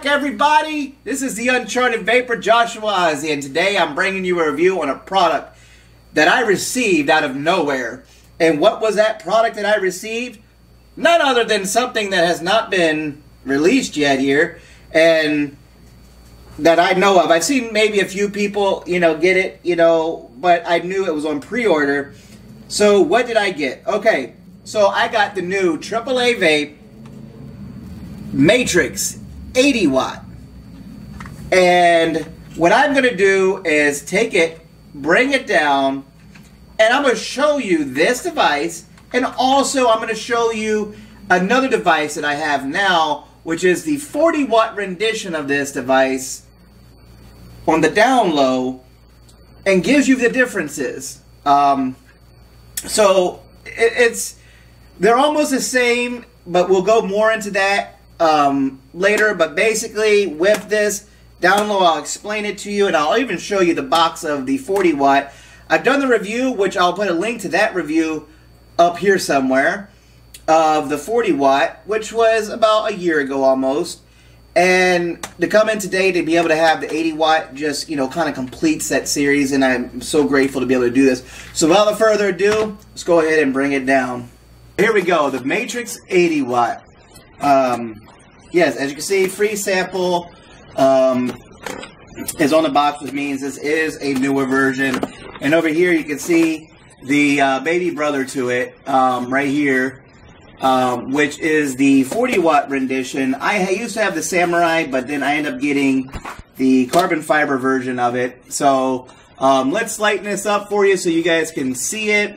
everybody. This is the Uncharted Vapor, Joshua, and today I'm bringing you a review on a product that I received out of nowhere. And what was that product that I received? None other than something that has not been released yet here, and that I know of. I've seen maybe a few people, get it, but I knew it was on pre-order. So what did I get? Okay, so I got the new AAA Vape Matrix 80 watt. And what I'm going to do is take it, bring it down, and I'm going to show you this device, and also I'm going to show you another device that I have now, which is the 40 watt rendition of this device on the down low, and gives you the differences. So they're almost the same, but we'll go more into that later. But basically with this down low, I'll explain it to you, and I'll even show you the box of the 40 watt. I've done the review, which I'll put a link to that review up here somewhere, of the 40 watt, which was about a year ago almost. And to come in today to be able to have the 80 watt just, kind of completes that series, and I'm so grateful to be able to do this. So without further ado, let's go ahead and bring it down. Here we go, the Matrix 80 watt. Yes, as you can see, free sample is on the box, which means this is a newer version. And over here you can see the baby brother to it, right here. Which is the 40 watt rendition. I used to have the Samurai, but then I ended up getting the carbon fiber version of it. So let's lighten this up for you so you guys can see it.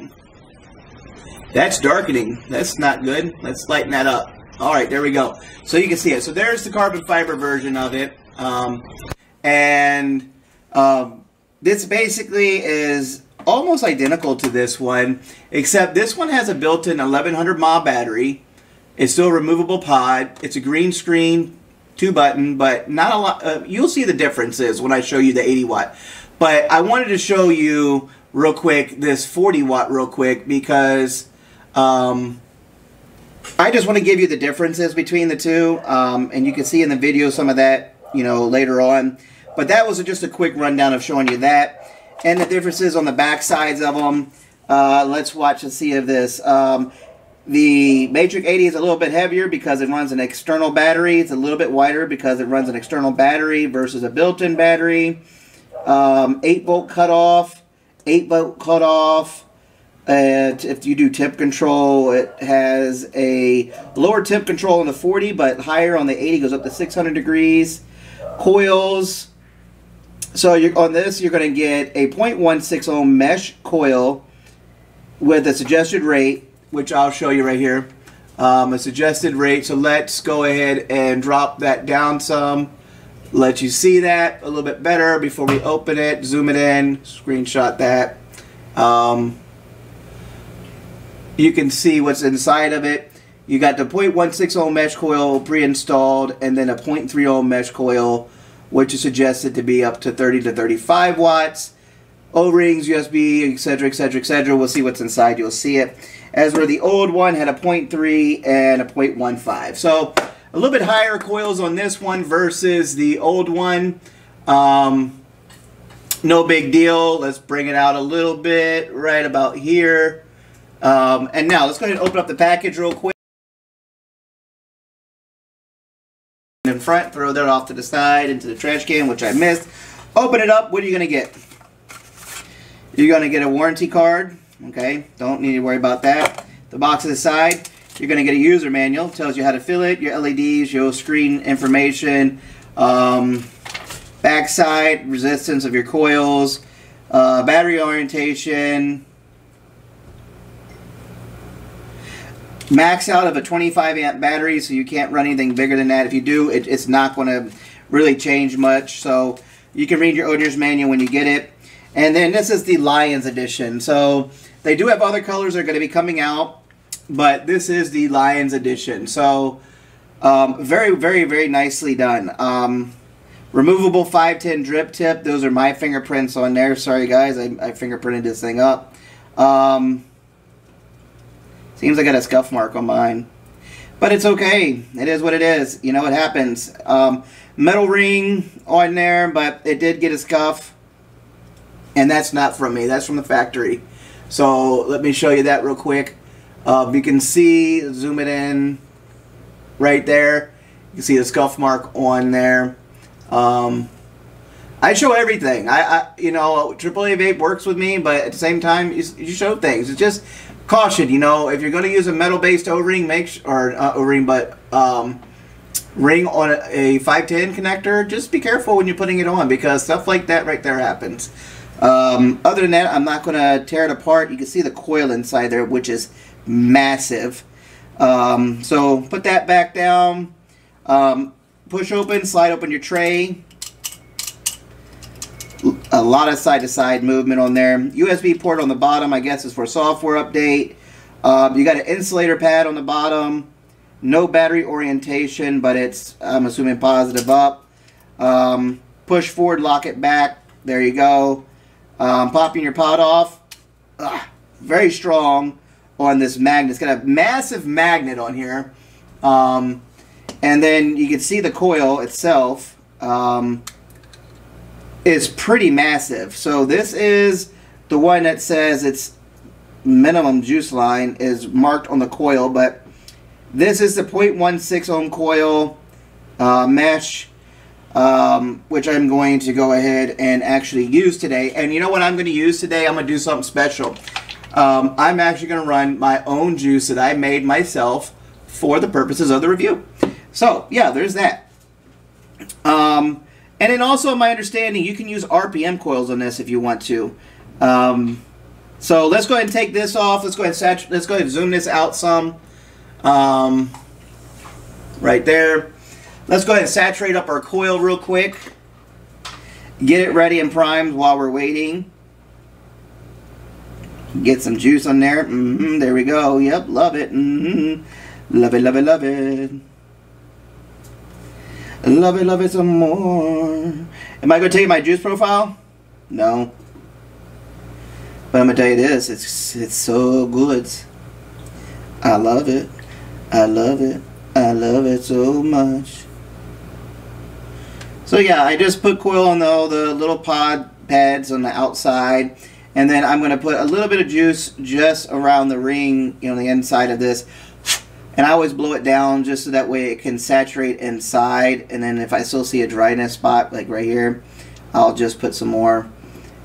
That's darkening. That's not good. Let's lighten that up. Alright, there we go. So you can see it. So there's the carbon fiber version of it. This basically is almost identical to this one, except this one has a built-in 1100 mAh battery. It's still a removable pod. It's a green screen, 2-button, but not a lot. You'll see the differences when I show you the 80 watt. But I wanted to show you real quick this 40 watt real quick because I just want to give you the differences between the two, and you can see in the video some of that, later on. But that was just a quick rundown of showing you that. And the differences on the back sides of them. Let's watch and see of this. The Matrix 80 is a little bit heavier because it runs an external battery. It's a little bit wider because it runs an external battery versus a built-in battery. 8-volt cutoff. 8-volt cutoff. If you do tip control, it has a lower tip control on the 40, but higher on the 80, goes up to 600 degrees. Coils. So on this, you're going to get a 0.16 ohm mesh coil with a suggested rate, which I'll show you right here. A suggested rate. So let's go ahead and drop that down some. Let you see that a little bit better before we open it. Zoom it in. Screenshot that. You can see what's inside of it. You got the 0.16 ohm mesh coil pre-installed, and then a 0.3 ohm mesh coil, which is suggested to be up to 30 to 35 watts. O-rings, USB, etc., etc., etc. We'll see what's inside. You'll see it. As where the old one had a 0.3 and a 0.15. So a little bit higher coils on this one versus the old one. No big deal. Let's bring it out a little bit right about here. And now let's go ahead and open up the package real quick. In front, throw that off to the side into the trash can, which I missed. Open it up. What are you going to get? You're going to get a warranty card. Okay, don't need to worry about that. The box to the side, you're going to get a user manual. Tells you how to fill it, your LEDs, your screen information, back side, resistance of your coils, battery orientation, max out of a 25 amp battery, so you can't run anything bigger than that. If you do, it's not going to really change much. So you can read your owner's manual when you get it. And then this is the Lions edition. So they do have other colors that are going to be coming out, but this is the Lions edition. So very, very, very nicely done. Removable 510 drip tip. Those are my fingerprints on there. Sorry guys, I fingerprinted this thing up. Seems I got a scuff mark on mine. But it's okay. It is what it is. You know, it happens. metal ring on there, but it did get a scuff. And that's not from me, that's from the factory. So let me show you that real quick. You can see, zoom it in right there. You can see the scuff mark on there. I show everything. You know, AAA Vape works with me, but at the same time, you show things. It's just caution, you know, if you're going to use a metal-based O-ring, ring on a 510 connector, just be careful when you're putting it on, because stuff like that right there happens. Other than that, I'm not going to tear it apart. You can see the coil inside there, which is massive. So put that back down. Push open, slide open your tray. A lot of side-to-side movement on there. USB port on the bottom, I guess, is for software update. You got an insulator pad on the bottom. No battery orientation, but it's, I'm assuming, positive up. Push forward, lock it back. There you go. Popping your pod off. Very strong on this magnet. It's got a massive magnet on here. And then you can see the coil itself. Is pretty massive. So this is the one that says its minimum juice line is marked on the coil, but this is the 0.16 ohm coil mesh, which I'm going to go ahead and actually use today. And you know what I'm going to use today? I'm going to do something special. I'm actually going to run my own juice that I made myself for the purposes of the review. So yeah, there's that. And then also, my understanding, you can use RPM coils on this if you want to. So let's go ahead and take this off. Let's go ahead and zoom this out some. Right there. Let's go ahead and saturate up our coil real quick. Get it ready and primed while we're waiting. Get some juice on there. There we go. Yep, love it. Love it, love it, love it. Love it some more. Am I going to tell you my juice profile? No. But I'm going to tell you this. It's so good. I love it. I love it. I love it so much. So yeah, I just put coil on the little pod pads on the outside. And then I'm going to put a little bit of juice just around the ring, you know, the inside of this. And I always blow it down just so that way it can saturate inside. And then if I still see a dryness spot, like right here, I'll just put some more.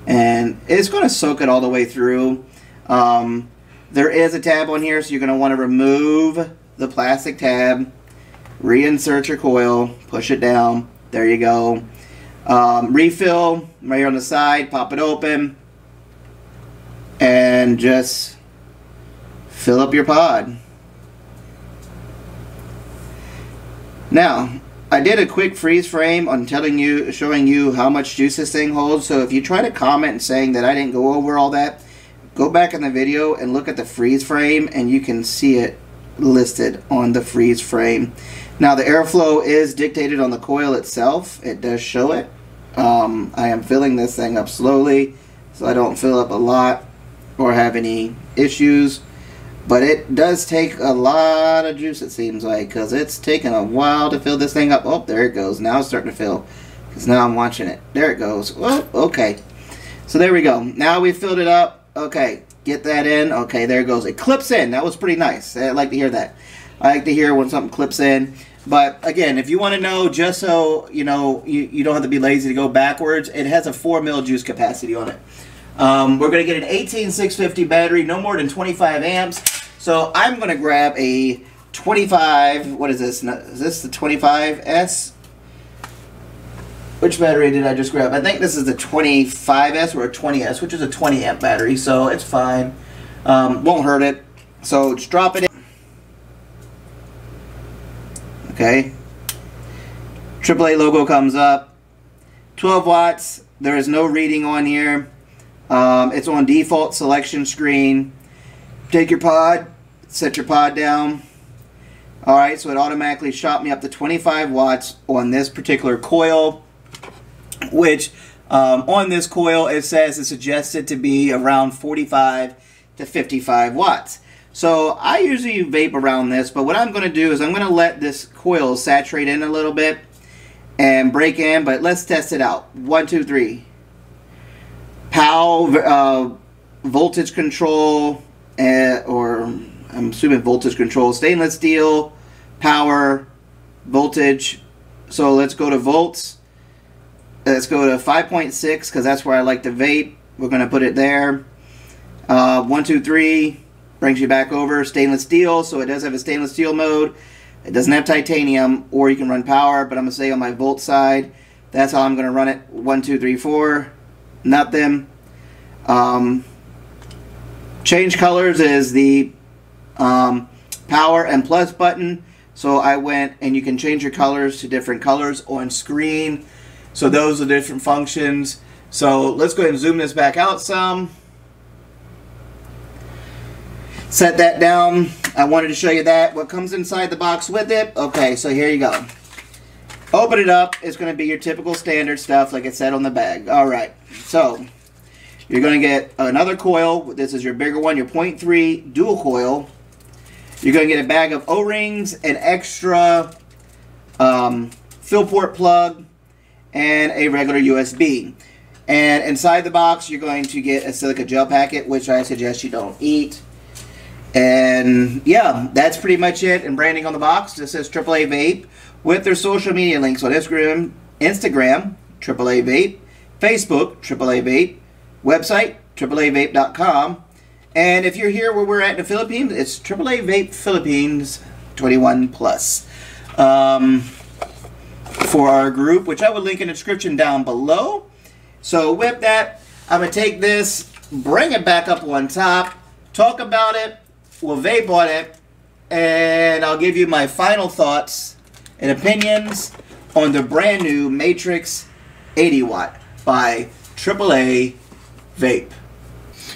And it's going to soak it all the way through. There is a tab on here, so you're going to want to remove the plastic tab. Reinsert your coil. Push it down. There you go. Refill right here on the side. Pop it open. And just fill up your pod. Now, I did a quick freeze frame on showing you how much juice this thing holds. So if you try to comment saying that I didn't go over all that, go back in the video and look at the freeze frame, and you can see it listed on the freeze frame. Now, the airflow is dictated on the coil itself. It does show it. I am filling this thing up slowly, so I don't fill up a lot or have any issues. But it does take a lot of juice, it seems like, because it's taken a while to fill this thing up. Oh, there it goes. Now it's starting to fill, because now I'm watching it. There it goes. Oh, okay. So there we go. Now we filled it up. Okay, get that in. Okay, there it goes. It clips in. That was pretty nice. I like to hear that. I like to hear when something clips in. But again, if you want to know, just so you know, you don't have to be lazy to go backwards, it has a 4 mil juice capacity on it. We're going to get an 18650 battery, no more than 25 amps. So I'm going to grab a 25, what is this? Is this the 25S? Which battery did I just grab? I think this is the 25S or a 20S, which is a 20 amp battery, so it's fine. Won't hurt it. So just drop it in. Okay. AAA logo comes up. 12 watts. There is no reading on here. It's on default selection screen. Take your pod, set your pod down. Alright, so it automatically shot me up to 25 watts on this particular coil, which on this coil it says it's suggested to be around 45 to 55 watts. So I usually vape around this, but what I'm going to do is I'm going to let this coil saturate in a little bit, and break in, but let's test it out. 1, 2, 3. POW, voltage control, or I'm assuming voltage control, stainless steel, power, voltage. So let's go to volts. Let's go to 5.6 because that's where I like to vape. We're going to put it there. 1, 2, 3 brings you back over. Stainless steel, so it does have a stainless steel mode. It doesn't have titanium, or you can run power, but I'm going to say on my volt side, that's how I'm going to run it. 1, 2, 3, 4. Nothing. Change colors is the power and plus button. So I went, and you can change your colors to different colors on screen. So those are different functions. So let's go ahead and zoom this back out some. Set that down. I wanted to show you that. What comes inside the box with it. Okay, so here you go. Open it up. It's going to be your typical standard stuff like it said on the bag. Alright, so you're going to get another coil. This is your bigger one, your 0.3 dual coil. You're going to get a bag of O-rings, an extra fill port plug, and a regular USB. And inside the box, you're going to get a silica gel packet, which I suggest you don't eat. And yeah, that's pretty much it. And branding on the box, this says AAA Vape with their social media links on Instagram, AAA Vape, Facebook, AAA Vape, website, AAAVape.com. And if you're here where we're at in the Philippines, it's AAA Vape Philippines 21 plus for our group, which I will link in the description down below. So with that, I'm going to take this, bring it back up on top, talk about it, we'll vape on it, and I'll give you my final thoughts and opinions on the brand new Matrix 80 watt by AAA Vape.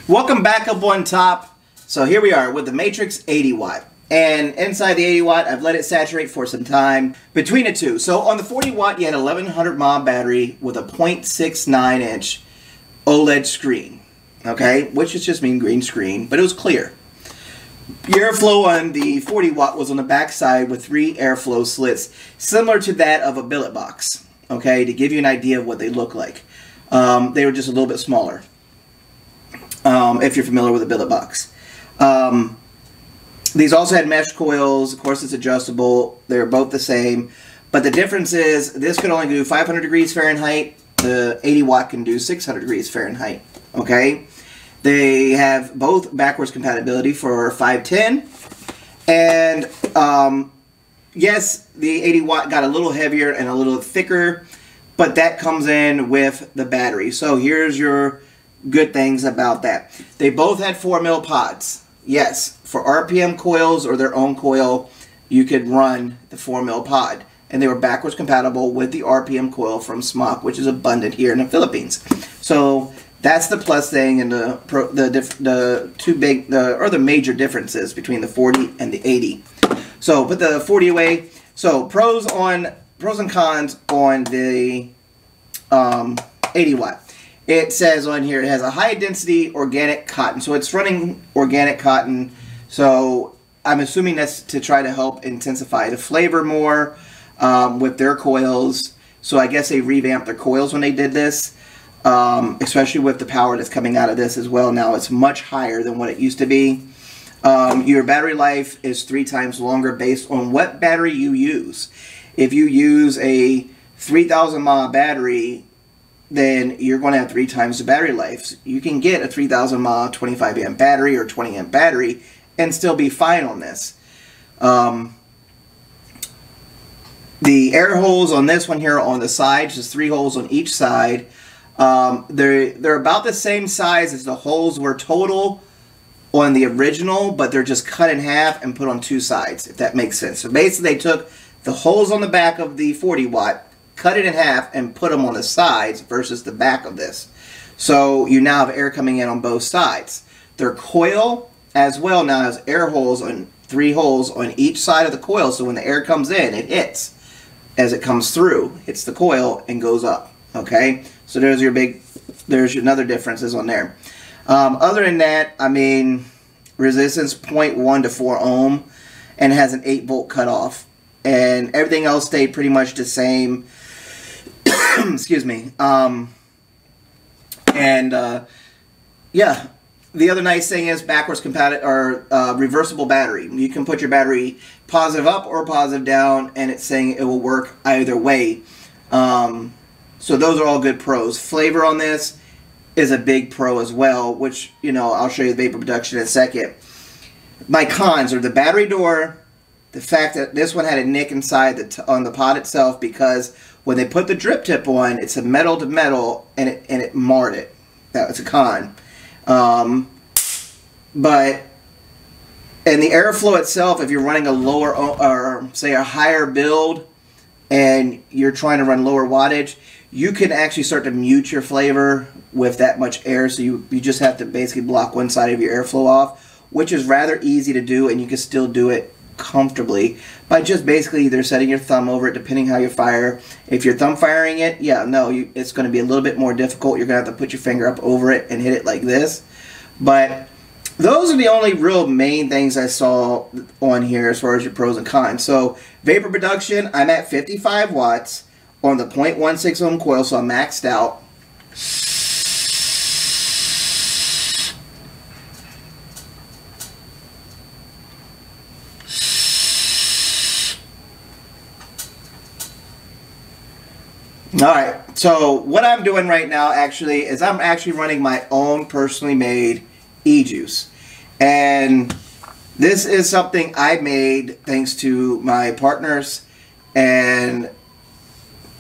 Welcome back up on top. So here we are with the Matrix 80 watt. And inside the 80 watt, I've let it saturate for some time between the two. So on the 40 watt, you had 1100 mAh battery with a 0.69 inch OLED screen. Okay, which is just mean green screen, but it was clear. Airflow on the 40 watt was on the back side with 3 airflow slits, similar to that of a billet box. Okay, to give you an idea of what they look like. They were just a little bit smaller. If you're familiar with a billet box. These also had mesh coils. Of course, it's adjustable. They're both the same. But the difference is this can only do 500 degrees Fahrenheit. The 80 watt can do 600 degrees Fahrenheit. Okay? They have both backwards compatibility for 510. And yes, the 80 watt got a little heavier and a little thicker. But that comes in with the battery. So here's your good things about that. They both had 4 mil pods. Yes, for RPM coils or their own coil, you could run the 4 mil pod. And they were backwards compatible with the RPM coil from Smock, which is abundant here in the Philippines. So that's the plus thing, and the major differences between the 40 and the 80. So put the 40 away. So pros and cons on the 80 watt. It says on here it has a high density organic cotton. So it's running organic cotton. So I'm assuming that's to try to help intensify the flavor more with their coils. So I guess they revamped their coils when they did this. Especially with the power that's coming out of this as well. Now it's much higher than what it used to be. Your battery life is 3 times longer based on what battery you use. If you use a 3000 mAh battery, then you're going to have 3 times the battery life. You can get a 3000 mAh 25 amp battery or 20 amp battery and still be fine on this. The air holes on this one here on the sides, there's 3 holes on each side. They're about the same size as the holes were total on the original, but they're just cut in half and put on 2 sides, if that makes sense. So basically they took the holes on the back of the 40 watt, cut it in half, and put them on the sides versus the back of this. So you now have air coming in on both sides. Their coil as well now has air holes on 3 holes on each side of the coil, so when the air comes in, it hits as it comes through, hits the coil and goes up. Okay, so there's your another differences on there. Other than that, I mean, resistance 0.1 to 4 ohm, and it has an 8 volt cutoff, and everything else stayed pretty much the same. Excuse me. Yeah. The other nice thing is backwards compatible or reversible battery. You can put your battery positive up or positive down, and it's saying it will work either way. So those are all good pros. Flavor on this is a big pro as well, which, you know, I'll show you the vapor production in a second. My cons are the battery door, the fact that this one had a nick inside on the pod itself, because when they put the drip tip on, it's a metal to metal, and it marred it. That was a con. But and the airflow itself, if you're running a lower or say a higher build and you're trying to run lower wattage, you can actually start to mute your flavor with that much air. So you just have to basically block one side of your airflow off, which is rather easy to do, and you can still do it comfortably by just basically either setting your thumb over it, depending how you fire. If you're thumb firing it, yeah, no, it's going to be a little bit more difficult. You're going to have to put your finger up over it and hit it like this. But those are the only real main things I saw on here as far as your pros and cons. So vapor production, I'm at 55 watts on the 0.16 ohm coil, so I'm maxed out. Alright, so what I'm doing right now actually is I'm actually running my own personally made e-juice. And this is something I made thanks to my partners, and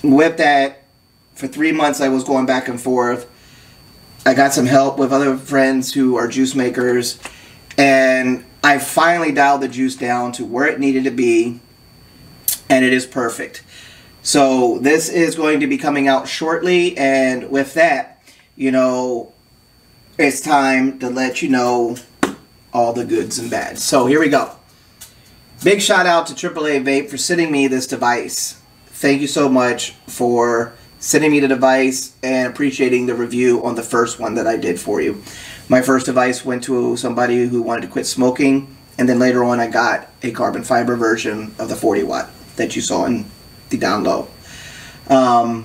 with that, for 3 months I was going back and forth. I got some help with other friends who are juice makers, and I finally dialed the juice down to where it needed to be, and it is perfect. So this is going to be coming out shortly, and with that, you know, it's time to let you know all the goods and bads. So here we go. Big shout out to AAA Vape for sending me this device. Thank you so much for sending me the device and appreciating the review on the first one that I did for you. My first device went to somebody who wanted to quit smoking, and then later on I got a carbon fiber version of the 40 watt that you saw in the down low. Now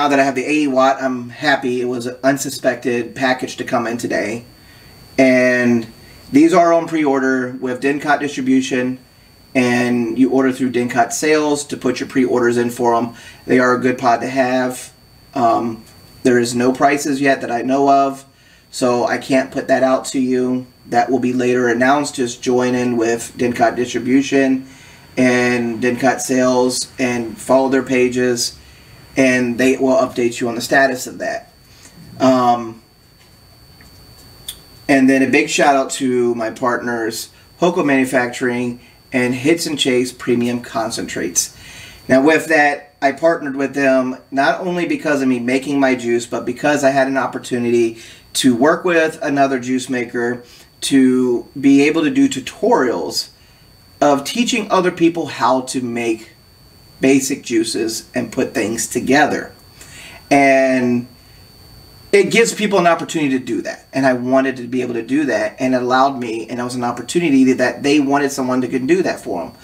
that I have the 80 watt, I'm happy. It was an unsuspected package to come in today. And these are on pre-order with Dingcot distribution, and you order through Dingcot sales to put your pre-orders in for them. They are a good pod to have. There is no prices yet that I know of, so I can't put that out to you. That will be later announced. Just join in with Dingcot distribution and Dingcot sales and follow their pages, and they will update you on the status of that. And then a big shout out to my partners, Hoko Manufacturing and Hits and Chase Premium Concentrates. Now with that, I partnered with them not only because of me making my juice, but because I had an opportunity to work with another juice maker to be able to do tutorials of teaching other people how to make basic juices and put things together. And it gives people an opportunity to do that. And I wanted to be able to do that, and it allowed me, and it was an opportunity that they wanted someone that could do that for them.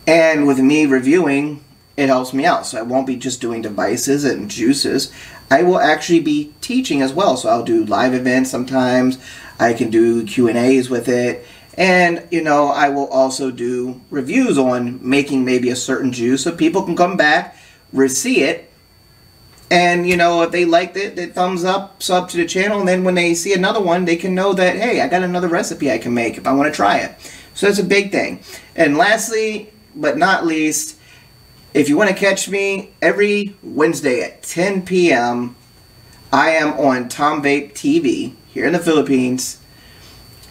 And with me reviewing, it helps me out. So I won't be just doing devices and juices. I will actually be teaching as well. So I'll do live events sometimes. I can do Q&As with it. And, you know, I will also do reviews on making maybe a certain juice so people can come back, see it, and, you know, if they liked it, they thumbs up, sub to the channel, and then when they see another one, they can know that, hey, I got another recipe I can make if I want to try it. So that's a big thing. And lastly, but not least, if you want to catch me every Wednesday at 10 p.m., I am on Tom Vape TV here in the Philippines.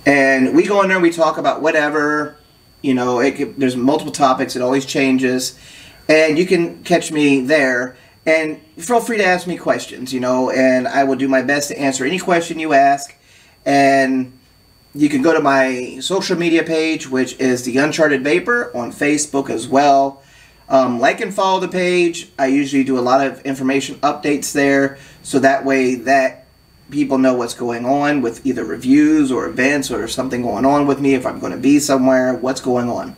And we go in there and we talk about whatever, you know, there's multiple topics, it always changes. And you can catch me there. And feel free to ask me questions, you know, and I will do my best to answer any question you ask. And you can go to my social media page, which is the Uncharted Vaper on Facebook as well. Like and follow the page. I usually do a lot of information updates there, so that way that people know what's going on with either reviews or events or something going on with me, if I'm going to be somewhere, what's going on.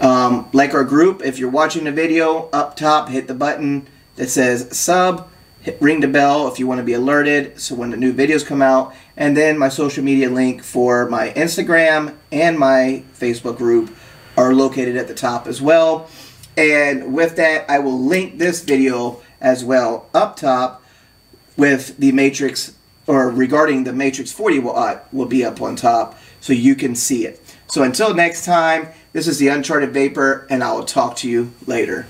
Like our group, if you're watching the video, up top, hit the button that says sub. Ring the bell if you want to be alerted so when the new videos come out. And then my social media link for my Instagram and my Facebook group are located at the top as well. And with that, I will link this video as well up top with the Matrix, or regarding the Matrix 40 watt will be up on top so you can see it. So until next time, this is the Uncharted Vapor, and I will talk to you later.